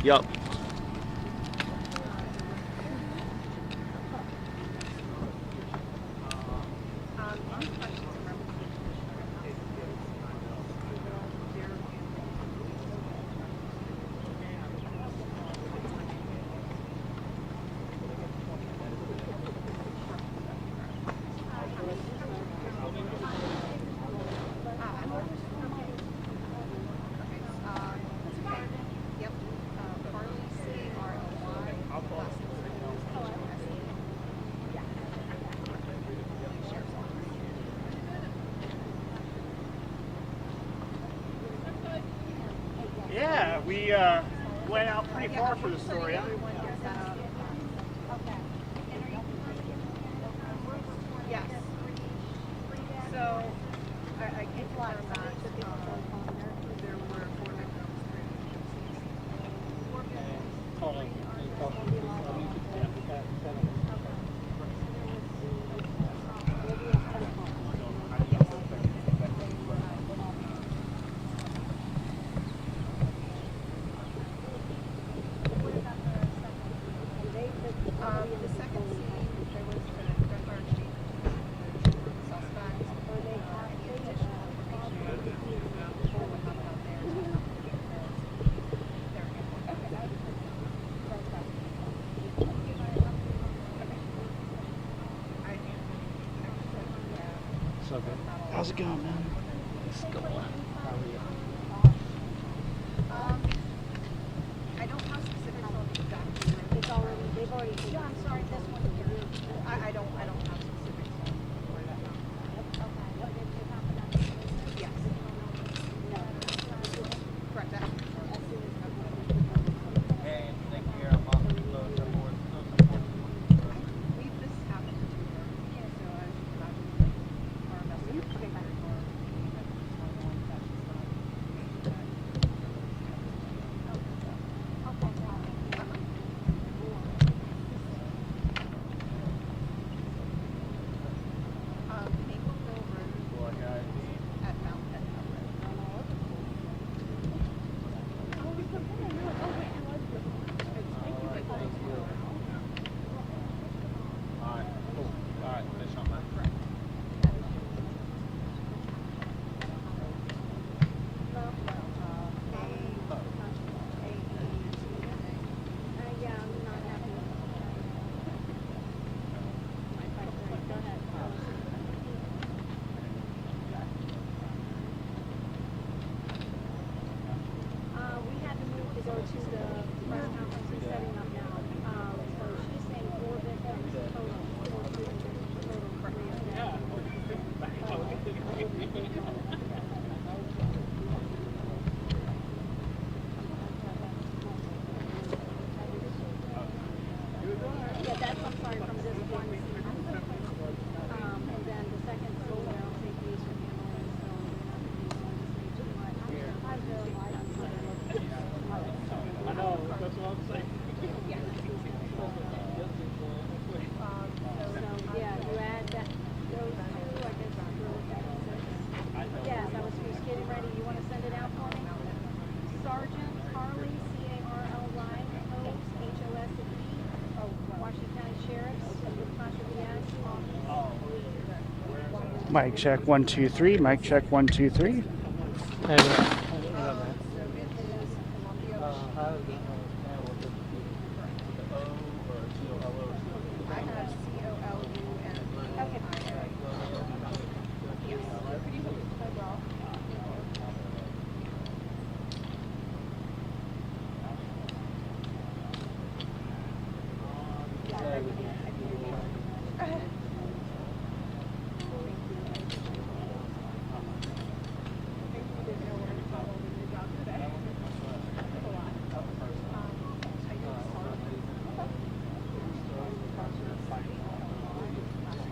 Yup. Yeah, we went out pretty far for the story. Huh? Yes. So, I can confirm that there were 4 victims. Hold on. The second scene, there was a dead body suspect. Any additional information before what happened out there? So good. How's it going, man? It's going. How are you? I don't have specifics on exactly where It's already, they've already. Yeah, I'm sorry, this one here. I don't have specifics on where that happened. Yes. No. Correct, that happened. Hey, thank you. I'm off the close support. This happened to her. So I was about to our investigation. Maple Hill Road at Mount Etna Road. Alright, cool. Alright, finish on that. Yeah, I'm not happy. Go ahead. We had to move to go to the press conference he's setting up now. So she's saying 4 victims total, 4 victims total for 3 of them. Yeah, that's, I'm sorry, from this one. And then the second floor, I'll say police are handling, so I really like I know, that's what I'm saying. So, yeah, you add that, those two, I guess, yes, I was just getting ready. You want to send it out for me? Sergeant Carly, C-A-R-L-Y, Hose, H-O-S-E, Washington County Sheriff's, Latasha Diaz, office. Mic check 1 2 3. Mic check 1 2 3. Hey, man. I have C-O-L-U-N. Okay. Yes.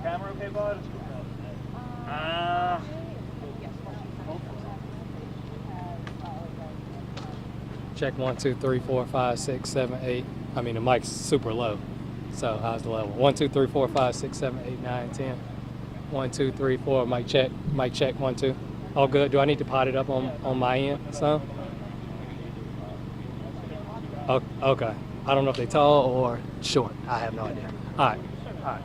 Camera okay, bud? Check 1, 2, 3, 4, 5, 6, 7, 8. I mean, the mic's super low. So how's the level? 1, 2, 3, 4, 5, 6, 7, 8, 9, 10. 1, 2, 3, 4. Mic check. Mic check. 1, 2. All good. Do I need to pot it up on my end? So. Okay. I don't know if they tall or short. I have no idea. All right. All right.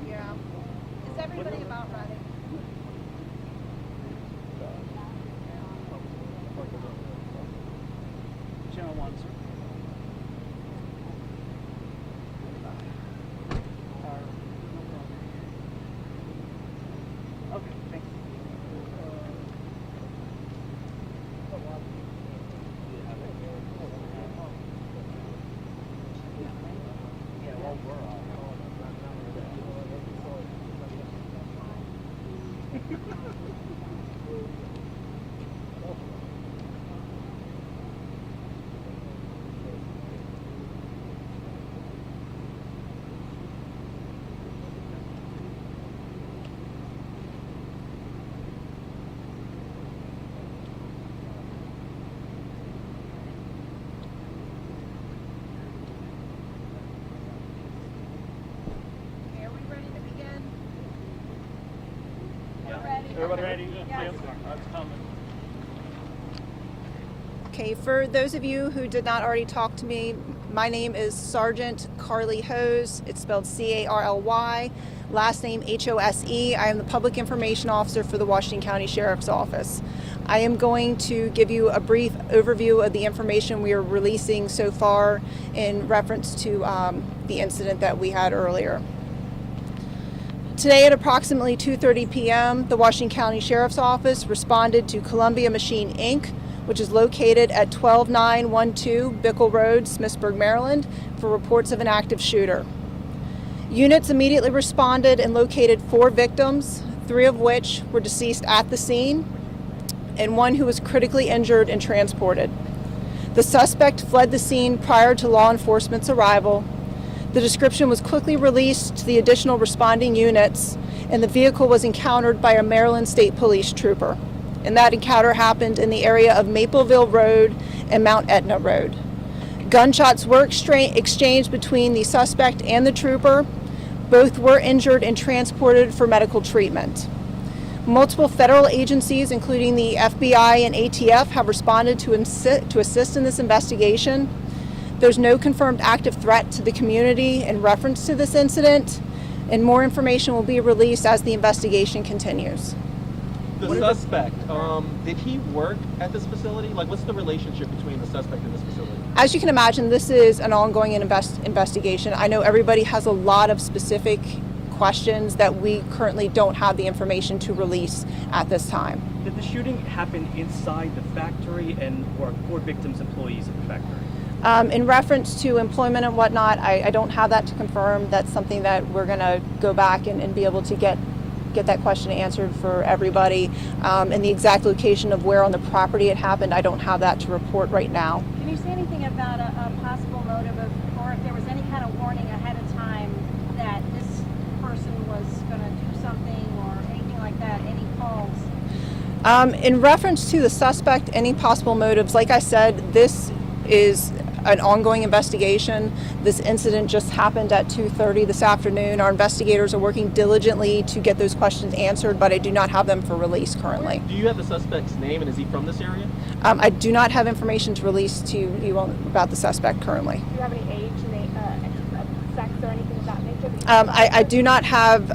Yeah. Is everybody about ready? Channel 1, sir. Okay, thanks. Okay, are we ready to begin? Everybody ready? Yes. That's coming. Okay, for those of you who did not already talk to me, my name is Sergeant Carly Hose. It's spelled C-A-R-L-Y, last name H-O-S-E. I am the Public Information Officer for the Washington County Sheriff's Office. I am going to give you a brief overview of the information we are releasing so far in reference to the incident that we had earlier. Today at approximately 2:30 p.m., the Washington County Sheriff's Office responded to Columbia Machine, Inc., which is located at 12912 Bickle Road, Smithsburg, Maryland, for reports of an active shooter. Units immediately responded and located 4 victims, 3 of which were deceased at the scene, and 1 who was critically injured and transported. The suspect fled the scene prior to law enforcement's arrival. The description was quickly released to the additional responding units, and the vehicle was encountered by a Maryland State Police trooper. And that encounter happened in the area of Mapleville Road and Mount Etna Road. Gunshots were exchanged between the suspect and the trooper. Both were injured and transported for medical treatment. Multiple federal agencies, including the FBI and ATF, have responded to assist in this investigation. There's no confirmed active threat to the community in reference to this incident, and more information will be released as the investigation continues. The suspect, did he work at this facility? Like, what's the relationship between the suspect and this facility? As you can imagine, this is an ongoing investigation. I know everybody has a lot of specific questions that we currently don't have the information to release at this time. Did the shooting happen inside the factory, and were victims employees of the factory? In reference to employment and whatnot, I don't have that to confirm. That's something that we're going to go back and be able to get that question answered for everybody. And the exact location of where on the property it happened, I don't have that to report right now. Can you say anything about a possible motive of, or if there was any kind of warning ahead of time that this person was going to do something or anything like that? Any calls? In reference to the suspect, any possible motives, like I said, this is an ongoing investigation. This incident just happened at 2:30 this afternoon. Our investigators are working diligently to get those questions answered, but I do not have them for release currently. Do you have the suspect's name, and is he from this area? I do not have information to release to you about the suspect currently. Do you have any age, sex, or anything of that nature? I do not have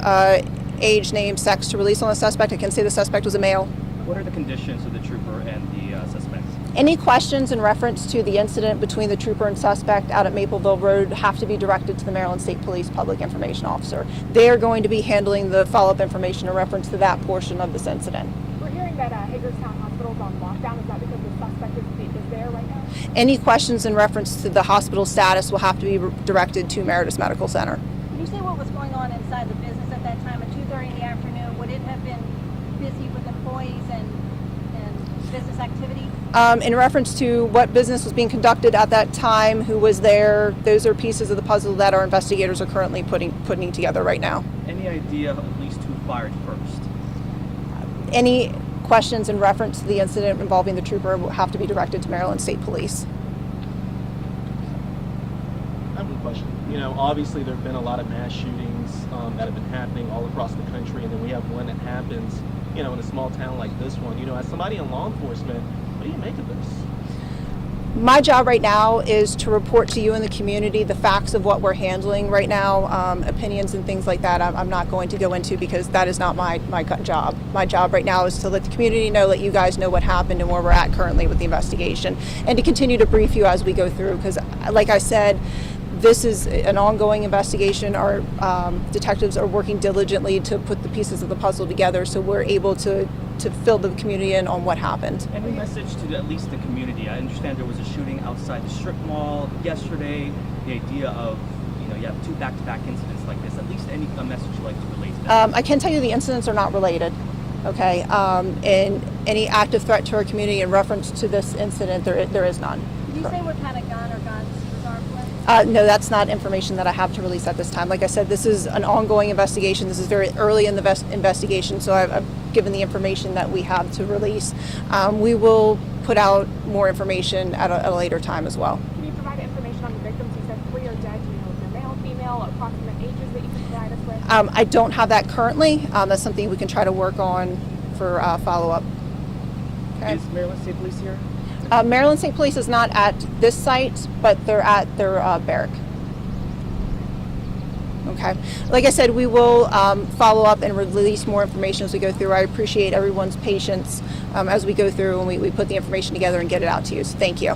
age, name, sex to release on the suspect. I can say the suspect was a male. What are the conditions of the trooper and the suspect? Any questions in reference to the incident between the trooper and suspect out at Mapleville Road have to be directed to the Maryland State Police Public Information Officer. They are going to be handling the follow-up information in reference to that portion of this incident. We're hearing that Hagerstown Hospital is on lockdown. Is that because the suspect is there right now? Any questions in reference to the hospital status will have to be directed to Meritus Medical Center. Can you say what was going on inside the business at that time at 2:30 in the afternoon? Would it have been busy with employees and business activity? In reference to what business was being conducted at that time, who was there, those are pieces of the puzzle that our investigators are currently putting together right now. Any idea of at least who fired first? Any questions in reference to the incident involving the trooper will have to be directed to Maryland State Police. I have a question. You know, obviously there have been a lot of mass shootings that have been happening all across the country, and then we have one that happens, you know, in a small town like this one. You know, as somebody in law enforcement, what do you make of this? My job right now is to report to you in the community the facts of what we're handling right now. Opinions and things like that I'm not going to go into because that is not my job. My job right now is to let the community know, let you guys know what happened and where we're at currently with the investigation, and to continue to brief you as we go through, because like I said, this is an ongoing investigation. Our detectives are working diligently to put the pieces of the puzzle together so we're able to fill the community in on what happened. Any message to at least the community? I understand there was a shooting outside the strip mall yesterday. The idea of, you know, you have two back-to-back incidents like this. At least a message you'd like to relate to that? I can tell you the incidents are not related. Okay, and any active threat to our community in reference to this incident, there is none. Did you say what kind of gun or guns was armed with? No, that's not information that I have to release at this time. Like I said, this is an ongoing investigation. This is very early in the investigation, so I've given the information that we have to release. We will put out more information at a later time as well. Can you provide information on the victims? You said 3 are dead. Do you know if they're male, female, approximate ages that you can provide us with? I don't have that currently. That's something we can try to work on for follow-up. Okay. Is Maryland State Police here? Maryland State Police is not at this site, but they're at their barrack. Okay. Like I said, we will follow up and release more information as we go through. I appreciate everyone's patience as we go through and we put the information together and get it out to you. So thank you.